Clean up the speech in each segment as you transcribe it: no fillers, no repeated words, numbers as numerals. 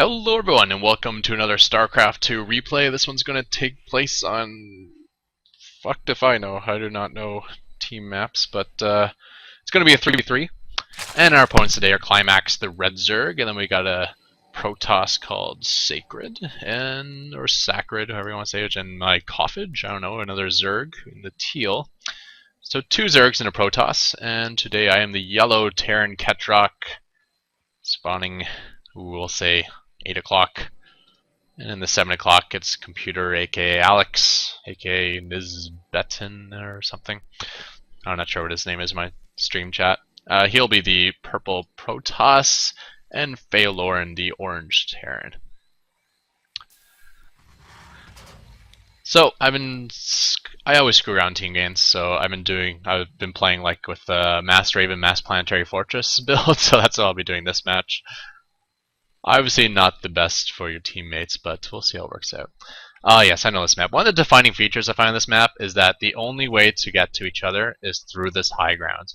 Hello everyone and welcome to another Starcraft 2 replay. This one's going to take place on... fucked if I know. I do not know team maps, but it's going to be a 3v3. And our opponents today are Climax, the Red Zerg, and then we got a Protoss called Sacred, or Sacred, however you want to say it, and my Coffage, I don't know, another Zerg in the teal. So 2 Zergs and a Protoss, and today I am the yellow Terran Ketroc, spawning, we'll say, 8 o'clock, and in the 7 o'clock it's Computer, aka Alex, aka Nizbetin or something. I'm not sure what his name is in my stream chat. He'll be the purple Protoss, and Phaelorn the orange Terran. So I always screw around team games, so I've been playing like with Mass Raven, Mass Planetary Fortress build, so that's what I'll be doing this match. Obviously not the best for your teammates, but we'll see how it works out. Yes, I know this map. One of the defining features I find in this map is that the only way to get to each other is through this high ground.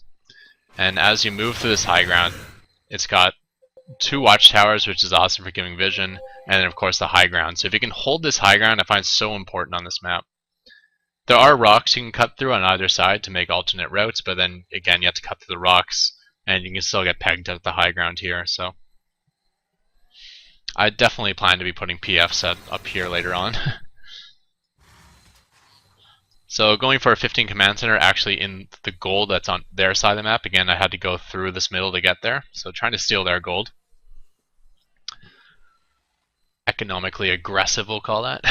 And as you move through this high ground, it's got 2 watchtowers, which is awesome for giving vision, and then of course the high ground. So if you can hold this high ground, I find it so important on this map. There are rocks you can cut through on either side to make alternate routes, but then again you have to cut through the rocks, and you can still get pegged at the high ground here. So I definitely plan to be putting PFs up here later on. So going for a 15 command center actually in the gold that's on their side of the map. Again, I had to go through this middle to get there, so trying to steal their gold. Economically aggressive, we'll call that.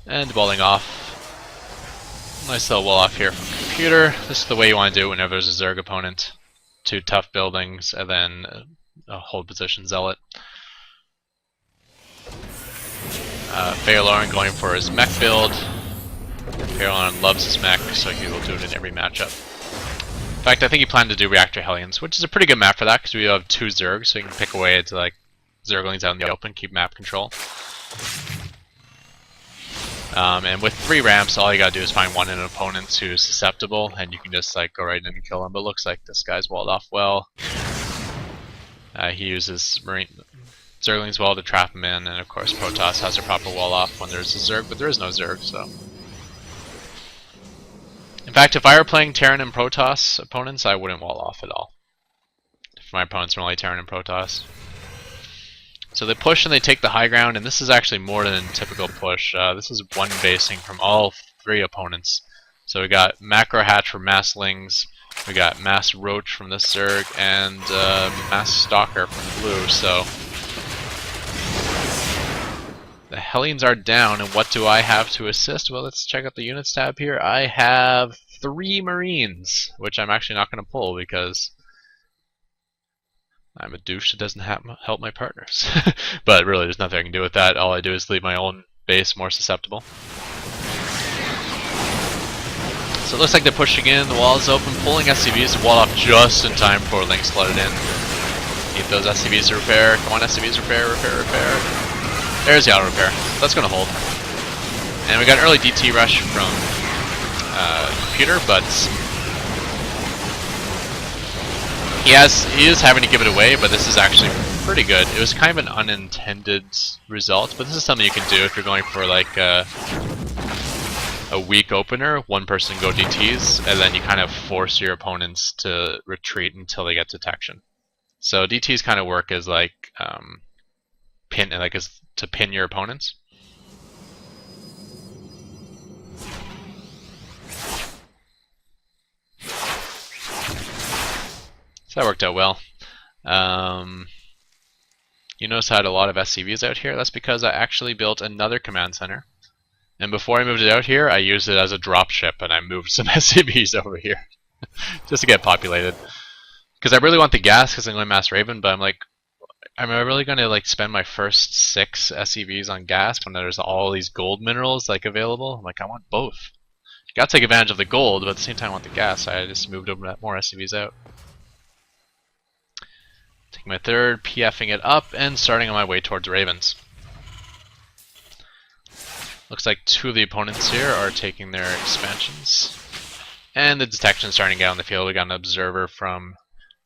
And walling off. Nice little wall off here from Computer. This is the way you want to do it whenever there's a Zerg opponent. 2 tough buildings, and then a hold position zealot. Phaelorn going for his mech build. Phaelorn loves his mech, so he will do it in every matchup. In fact, I think he planned to do Reactor Hellions, which is a pretty good map for that, because we have 2 Zergs, so you can pick away to like Zerglings out in the open, keep map control. And with 3 ramps, all you gotta do is find one in an opponent who's susceptible, and you can just like go right in and kill him. But it looks like this guy's walled off well. He uses Zerglings well to trap him in, and of course Protoss has a proper wall off when there's a Zerg, but there is no Zerg, so. In fact, if I were playing Terran and Protoss opponents, I wouldn't wall off at all. If my opponents were only Terran and Protoss. So they push and they take the high ground, and this is actually more than a typical push. This is one basing from all 3 opponents. So we got Macro Hatch from Mass Lings, we got Mass Roach from this Zerg, and Mass Stalker from blue. So the Hellions are down, and what do I have to assist? Well, let's check out the units tab here. I have 3 Marines, which I'm actually not going to pull because I'm a douche that doesn't help my partners. But really, there's nothing I can do with that. All I do is leave my own base more susceptible. So it looks like they're pushing in, the wall is open, pulling SCVs to wall off just in time before Lynx flooded in. Need those SCVs to repair. Come on, SCVs, repair, repair, repair. There's the auto repair. That's going to hold. And we got an early DT rush from Computer, but he is having to give it away, but this is actually pretty good. It was kind of an unintended result, but this is something you can do if you're going for like a weak opener. One person go DTs, and then you kind of force your opponents to retreat until they get detection. So DTs kind of work as like to pin your opponents. So that worked out well. You notice I had a lot of SCVs out here. That's because I actually built another command center. And before I moved it out here, I used it as a drop ship, and I moved some SCVs over here just to get populated. Because I really want the gas because I'm going Mass Raven, but I'm like, am I really going to like spend my first 6 SCVs on gas when there's all these gold minerals like available? I'm like, I want both. You gotta take advantage of the gold, but at the same time I want the gas, so I just moved more SCVs out. Taking my 3rd, PFing it up, and starting on my way towards Ravens. Looks like 2 of the opponents here are taking their expansions. And the detection is starting to get on the field. We got an observer from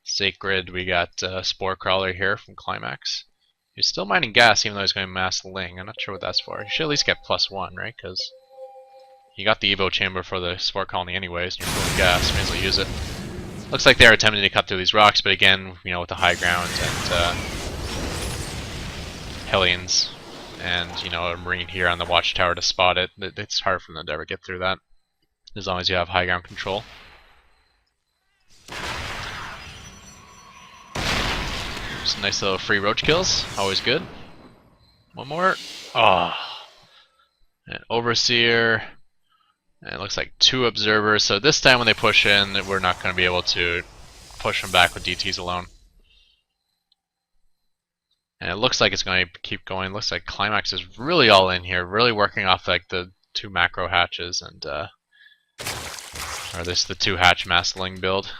Sacred, we got Spore Crawler here from Climax. He's still mining gas even though he's going to mass Ling. I'm not sure what that's for. He should at least get +1, right? Because he got the Evo Chamber for the Spore Colony anyways, and you're full of gas, may as well use it. Looks like they're attempting to cut through these rocks, but again, you know, with the high ground and Hellions, and, you know, a Marine here on the watchtower to spot it, it's hard for them to ever get through that, as long as you have high ground control. Some nice little free roach kills, always good. One more. Oh. An Overseer. And it looks like 2 Observers, so this time when they push in, we're not going to be able to push them back with DTs alone. And it looks like it's going to keep going. Looks like Climax is really all in here, really working off like the 2 macro hatches and or this the 2 hatch mastling build.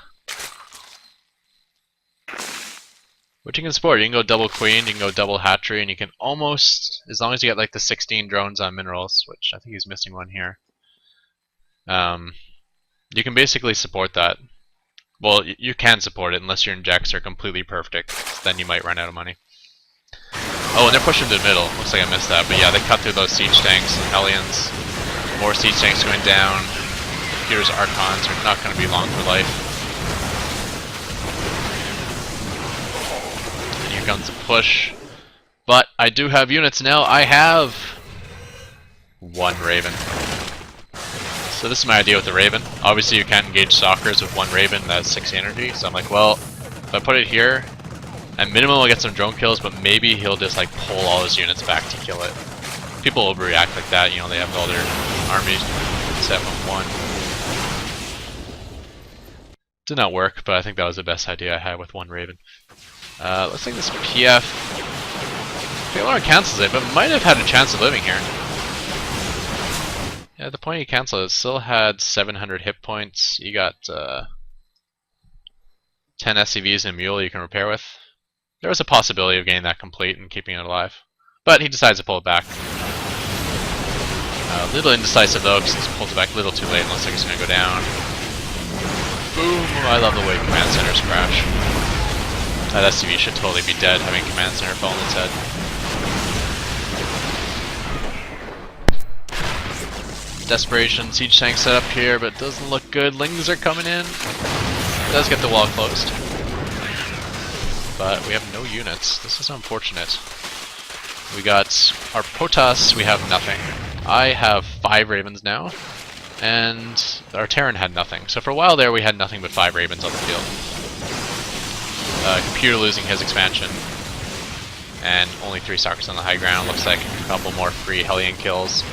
Which you can support. You can go double queen, you can go double hatchery, and you can almost, as long as you get like the 16 drones on minerals, which I think he's missing one here. You can basically support that. Well, you can support it unless your injects are completely perfect. Then you might run out of money. Oh, and they're pushing to the middle. Looks like I missed that. But yeah, they cut through those siege tanks and Hellions. More siege tanks going down. Here's Archons. Are not going to be long for life. And here comes the push. But I do have units now. I have 1 Raven. So this is my idea with the Raven. Obviously you can't engage Stalkers with 1 Raven, that's 60 energy. So I'm like, well, if I put it here, at minimum I'll get some drone kills, but maybe he'll just like pull all his units back to kill it. People overreact like that, you know, they have all their armies set with 1. Did not work, but I think that was the best idea I had with 1 Raven. Let's take this PF. Taylor cancels it, but might have had a chance of living here. Yeah, at the point he canceled it, still had 700 hit points. You got 10 SCVs and a mule you can repair with. There was a possibility of getting that complete and keeping it alive. But he decides to pull it back. A little indecisive though, because he pulls it back a little too late. Looks like he's going to go down. Boom! I love the way command centers crash. That SCV should totally be dead, having command center fall on its head. Desperation, siege tank set up here, but it doesn't look good. Lings are coming in. It does get the wall closed. But we have no units. This is unfortunate. We got our Protoss, we have nothing. I have 5 Ravens now, and our Terran had nothing. So for a while there we had nothing but 5 Ravens on the field. Computer losing his expansion, and only 3 Stalkers on the high ground. Looks like a couple more free Hellion kills.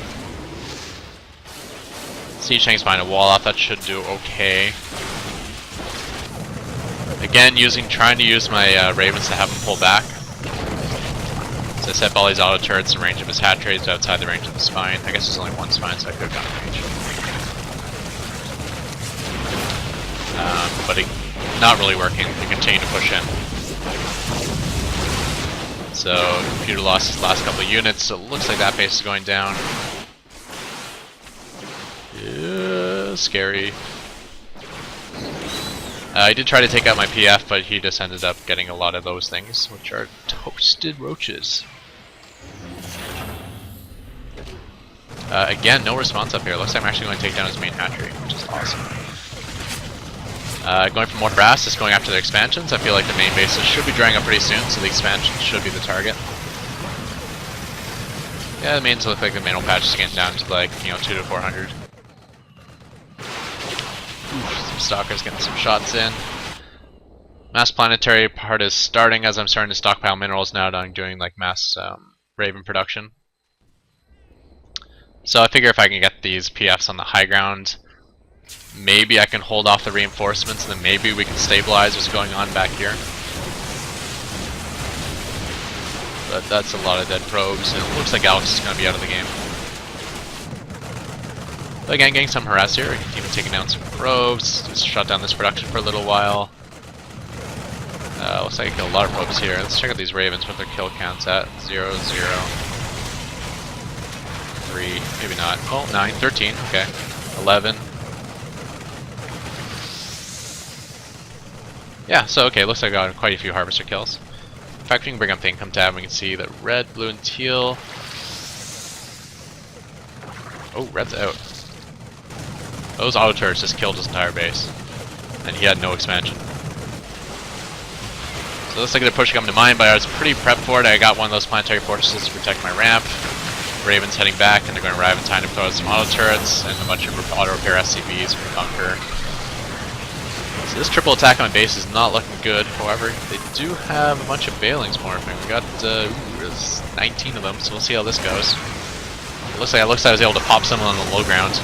Siege tanks behind a wall off, that should do okay. Again, trying to use my Ravens to have him pull back. So I set all these auto turrets in range of his hat trades outside the range of the spine. I guess there's only 1 spine, so I could have gone in range. But not really working. He continued to push in. So computer lost his last couple of units, so it looks like that base is going down. Yeah, scary. I did try to take out my PF, but he just ended up getting a lot of those things, which are toasted roaches. Again, no response up here. Looks like I'm actually going to take down his main hatchery, which is awesome. Going for more brass, just going after their expansions. I feel like the main bases should be drying up pretty soon, so the expansion should be the target. Yeah, the mains look like the manual patch is getting down to like, 200 to 400. Some Stalkers getting some shots in. Mass planetary part is starting as I'm starting to stockpile minerals now, doing like mass Raven production. So I figure if I can get these PFs on the high ground, maybe I can hold off the reinforcements, and then maybe we can stabilize what's going on back here. But that's a lot of dead probes, and it looks like Alex is going to be out of the game. But again, getting some harass here, even taking down some probes, just shut down this production for a little while. Looks like a lot of probes here. Let's check out these Ravens, what their kill counts at. 0, 0, 3, maybe not. Oh, 9, 13, okay. 11. Yeah, so okay, looks like I got quite a few harvester kills. In fact, we can bring up the income tab and we can see that red, blue, and teal. Oh, red's out. Those auto turrets just killed his entire base. And he had no expansion. So it looks like they're pushing up to mine, but I was pretty prepped for it. I got one of those planetary fortresses to protect my ramp. Raven's heading back, and they're going to arrive in time to close some auto turrets and a bunch of auto repair SCVs from the bunker. So this triple attack on my base is not looking good. However, they do have a bunch of Bailings morphing. We got there's 19 of them, so we'll see how this goes. It looks like I was able to pop some on the low ground.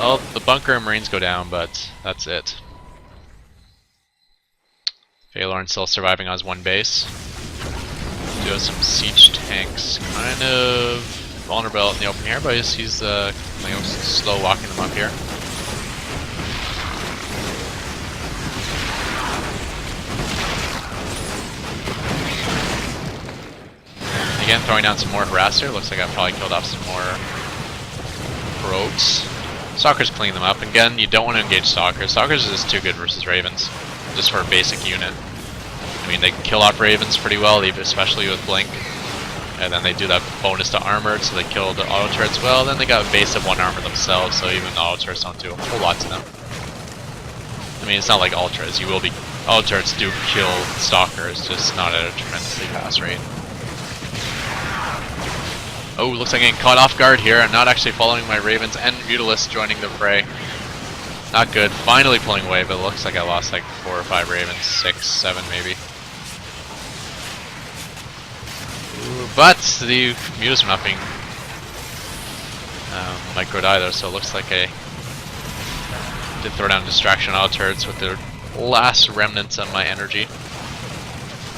Well, the bunker and marines go down, but that's it. Phalorn's still surviving on his one base. Do have some siege tanks, kind of vulnerable in the open here, but he's you know, slow walking them up here. Again, throwing down some more harasser. Looks like I probably killed off some more probes. Stalkers clean them up. Again, you don't want to engage Stalkers. Stalkers is just too good versus Ravens, just for a basic unit. I mean, they can kill off Ravens pretty well, especially with Blink. And then they do that bonus to armored, so they kill the auto turrets well. Then they got a base of 1 armor themselves, so even the auto turrets don't do a whole lot to them. I mean, it's not like ultras. Auto turrets do kill Stalkers, just not at a tremendously fast rate. Oh, looks like I'm getting caught off guard here. I'm not actually following my Ravens and Mutalisk joining the fray. Not good. Finally pulling away, but it looks like I lost like 4 or 5 Ravens. 6, 7 maybe. Ooh, but the Mutalisk are not being microed either, so it looks like I did throw down distraction auto turrets with the last remnants of my energy.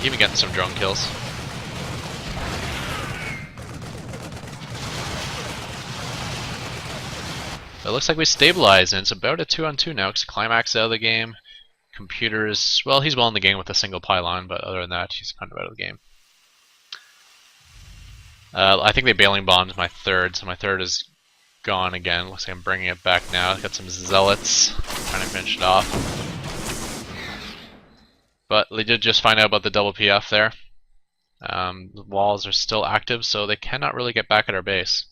Even getting some drone kills. It looks like we stabilized, and it's about a 2-on-2 now, because Climax out of the game. Computers, well, he's well in the game with a single pylon, but other than that, he's kind of out of the game. I think they bailing bombed my third, so my third is gone again. Looks like I'm bringing it back now. Got some zealots, trying to finish it off. But they did just find out about the double PF there. The walls are still active, so they cannot really get back at our base.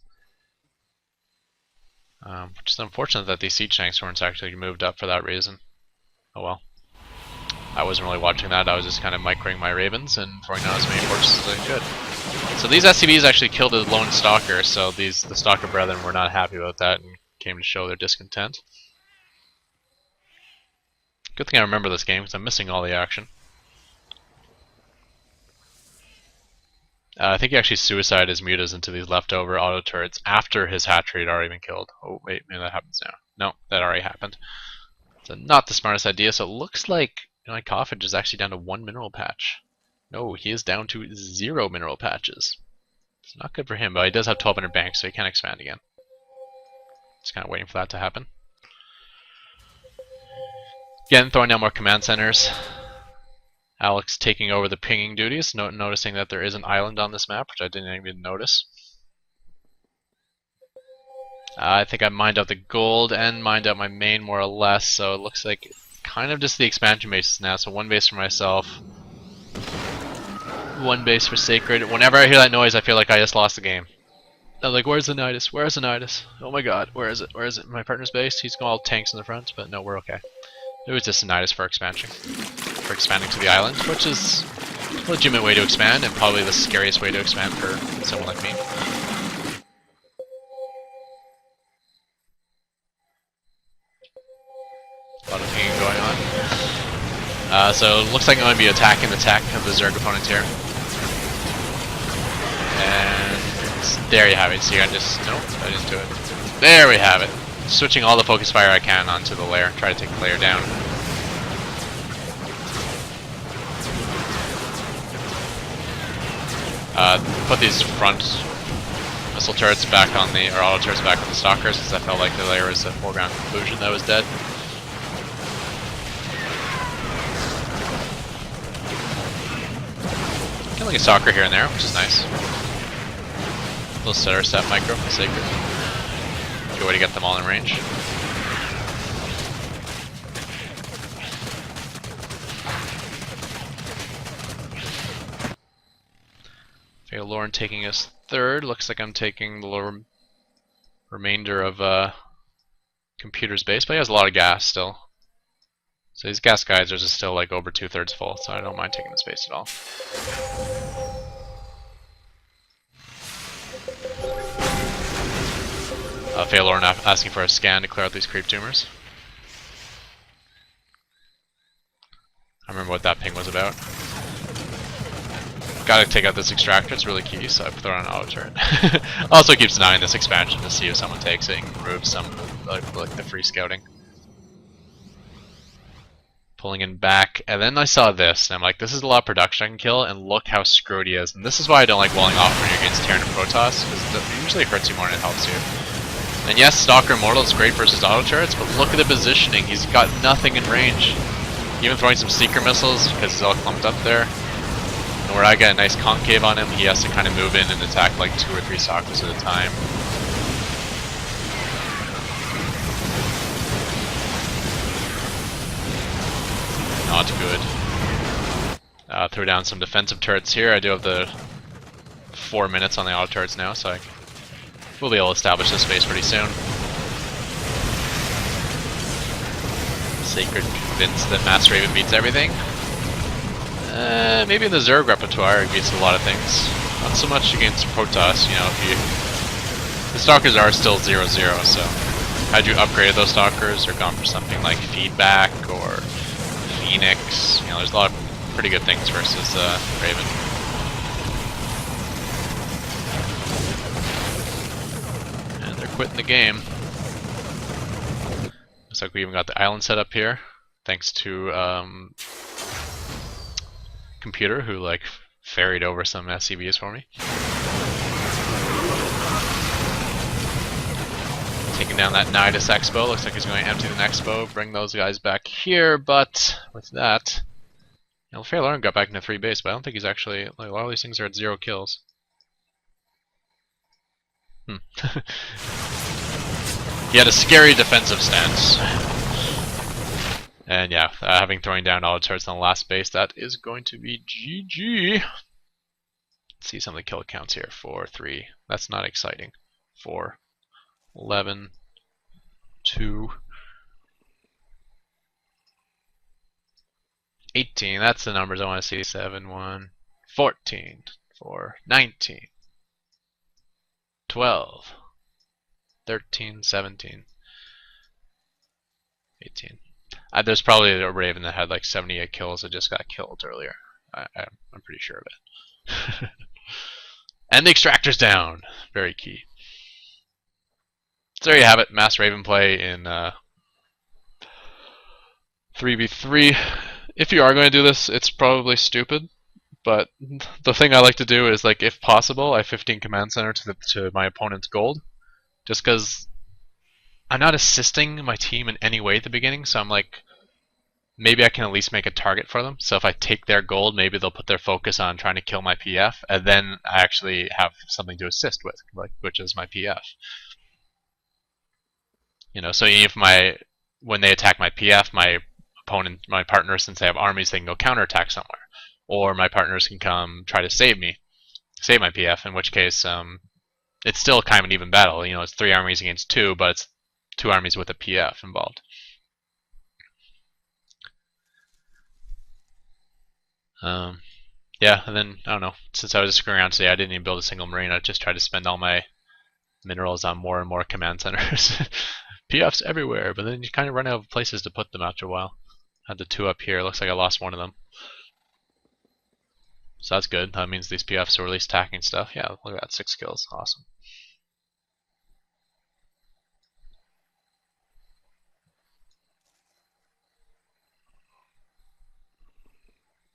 Which is unfortunate that these siege tanks weren't actually moved up for that reason. Oh well. I wasn't really watching that, I was just kind of microing my Ravens and throwing down as many fortresses as I could. So these SCVs actually killed a lone Stalker, so the Stalker brethren were not happy about that and came to show their discontent. Good thing I remember this game, because I'm missing all the action. I think he actually suicided his mutas into these leftover auto turrets after his hatchery had already been killed. Oh wait, maybe that happens now. No, that already happened. So not the smartest idea, so it looks like my Coffage is actually down to 1 mineral patch. No, he is down to 0 mineral patches. It's not good for him, but he does have 1200 banks, so he can expand again. Just kind of waiting for that to happen. Again, throwing down more command centers. Alex taking over the pinging duties, noticing that there is an island on this map, which I didn't even notice. I think I mined out the gold and mined out my main more or less, so it looks like kind of just the expansion bases now. So 1 base for myself, 1 base for Sacred. Whenever I hear that noise, I feel like I just lost the game. I'm like, where's the Nidus? Where's the Nidus? Oh my god, where is it? Where is it? My partner's base? He's got all tanks in the front, but no, we're okay. It was just a Nidus for expansion. For expanding to the island, which is a legitimate way to expand, and probably the scariest way to expand for someone like me. A lot of pinging going on. So it looks like I'm going to be attacking the tech of the Zerg opponent here. And there you have it. See, I just, nope, I didn't do it. There we have it. Switching all the focus fire I can onto the lair. Try to take the lair down. Put these front missile turrets back on the, or auto turrets back on the Stalkers, because I felt like the lair was a foreground conclusion that was dead. Killing a Stalker here and there, which is nice. Little setter set micro for Sacred. Good way to get them all in range. Okay, Lauren taking us third. Looks like I'm taking the remainder of Computer's base, but he has a lot of gas still. So these gas geysers are still like over 2/3 full, so I don't mind taking the space at all. Phalorn asking for a scan to clear out these creep tumors. I remember what that ping was about. Gotta take out this extractor, it's really key, so I throw on an auto turret. Also keeps an eye on this expansion to see if someone takes it and removes some of like the free scouting. Pulling in back, and then I saw this, and I'm like, this is a lot of production I can kill, and look how screwed he is. And this is why I don't like walling off when you're against Terran and Protoss, because it usually hurts you more than it helps you. And yes, Stalker Immortal is great versus auto turrets, but look at the positioning. He's got nothing in range. Even throwing some Seeker missiles, because he's all clumped up there. And where I get a nice concave on him, he has to kind of move in and attack like 2 or 3 Stalkers at a time. Not good. Throw down some defensive turrets here. I do have the 4 minutes on the auto turrets now, so we'll be able to establish this base pretty soon. Sacred convinced that Mass Raven beats everything. Maybe in the Zerg repertoire it beats a lot of things. Not so much against Protoss, you know, the Stalkers are still 0/0, so had you upgraded those Stalkers or gone for something like Feedback or Phoenix, you know, there's a lot of pretty good things versus Raven. And they're quitting the game. Looks like we even got the island set up here, thanks to Computer, who like ferried over some SCVs for me. Taking down that Nidus Expo. Looks like he's going to empty the Expo, bring those guys back here, but with that, you know, Phalorn got back into 3 base, but I don't think he's actually, like, a lot of these things are at 0 kills. He had a scary defensive stance. And yeah, having throwing down all the turrets on the last base, that is going to be GG. Let's see some of the kill counts here. 4, 3. That's not exciting. 4, 11, 2, 18. That's the numbers I want to see. 7, 1, 14, 4, 19, 12, 13, 17, 18. There's probably a Raven that had like 78 kills that just got killed earlier. I'm pretty sure of it. And the extractor's down. Very key. So there you have it. Mass Raven play in 3v3. If you are going to do this, it's probably stupid. But the thing I like to do is, like, if possible, I 15 command center to my opponent's gold. Just because I'm not assisting my team in any way at the beginning, so I'm like, maybe I can at least make a target for them. So if I take their gold, maybe they'll put their focus on trying to kill my PF, and then I actually have something to assist with, like, which is my PF. You know, so if when they attack my PF, my opponent, my partner, since they have armies, they can go counterattack somewhere, or my partners can come try to save my PF. In which case, it's still kind of an even battle. You know, it's 3 armies against 2, but it's 2 armies with a PF involved. Yeah, and then, I don't know, since I was just screwing around today, I didn't even build a single marine. I just tried to spend all my minerals on more and more command centers. PFs everywhere, but then you kind of run out of places to put them after a while. I had the 2 up here. Looks like I lost one of them. So that's good. That means these PFs are at least attacking stuff. Yeah, look at that, 6 kills. Awesome.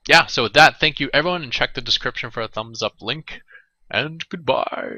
Yeah, so with that, thank you everyone, and check the description for a thumbs up link, and goodbye.